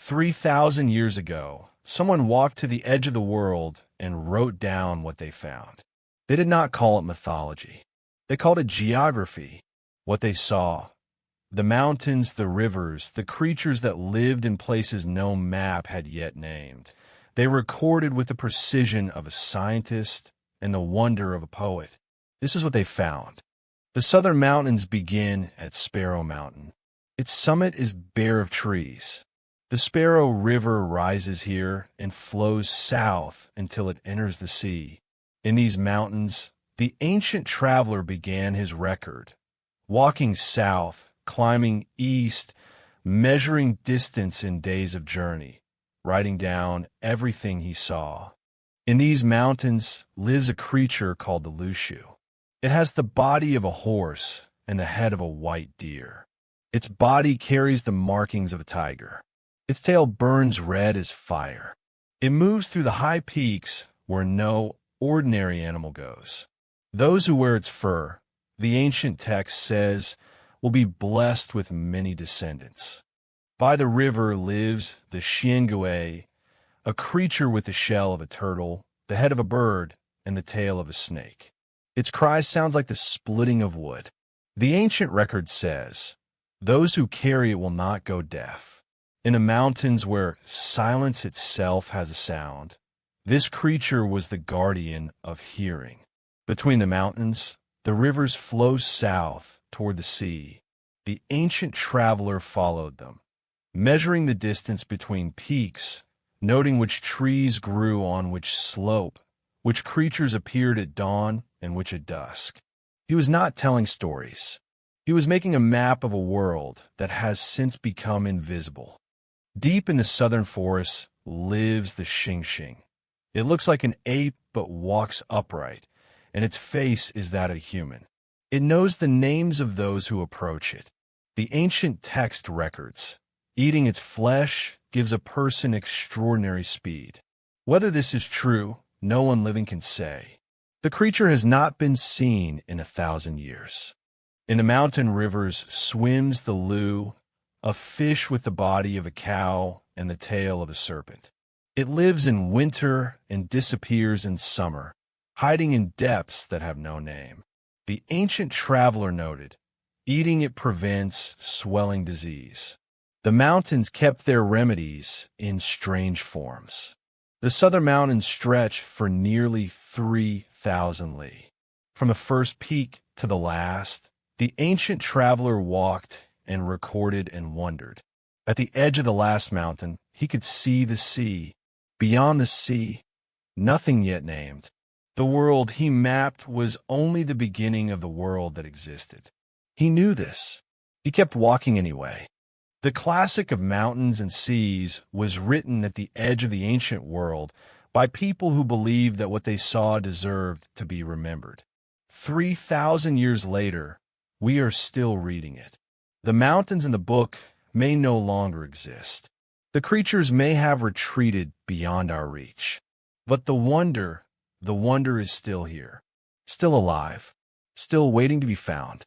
3,000 years ago, someone walked to the edge of the world and wrote down what they found. They did not call it mythology. They called it geography. What they saw, the mountains, the rivers, the creatures that lived in places no map had yet named. They recorded with the precision of a scientist and the wonder of a poet. This is what they found. The southern mountains begin at Sparrow Mountain. Its summit is bare of trees. The Sparrow River rises here and flows south until it enters the sea. In these mountains, the ancient traveler began his record, walking south, climbing east, measuring distance in days of journey, writing down everything he saw. In these mountains lives a creature called the Lushu. It has the body of a horse and the head of a white deer. Its body carries the markings of a tiger. Its tail burns red as fire. It moves through the high peaks where no ordinary animal goes. Those who wear its fur, the ancient text says, will be blessed with many descendants. By the river lives the Xuangui, a creature with the shell of a turtle, the head of a bird, and the tail of a snake. Its cry sounds like the splitting of wood. The ancient record says, those who carry it will not go deaf. In the mountains where silence itself has a sound, this creature was the guardian of hearing. Between the mountains, the rivers flow south toward the sea. The ancient traveler followed them, measuring the distance between peaks, noting which trees grew on which slope, which creatures appeared at dawn and which at dusk. He was not telling stories. He was making a map of a world that has since become invisible. Deep in the southern forests lives the Xingxing. It looks like an ape but walks upright, and its face is that of a human. It knows the names of those who approach it. The ancient text records, eating its flesh gives a person extraordinary speed. Whether this is true, no one living can say. The creature has not been seen in 1,000 years. In the mountain rivers swims the Lu, a fish with the body of a cow and the tail of a serpent. It lives in winter and disappears in summer, hiding in depths that have no name. The ancient traveler noted, eating it prevents swelling disease. The mountains kept their remedies in strange forms. The southern mountains stretch for nearly 3,000 li. From the first peak to the last, the ancient traveler walked and recorded and wondered. At the edge of the last mountain, he could see the sea. Beyond the sea, nothing yet named. The world he mapped was only the beginning of the world that existed. He knew this. He kept walking anyway. The classic of mountains and seas was written at the edge of the ancient world by people who believed that what they saw deserved to be remembered. 3,000 years later, we are still reading it. The mountains in the book may no longer exist. The creatures may have retreated beyond our reach. But the wonder is still here, still alive, still waiting to be found.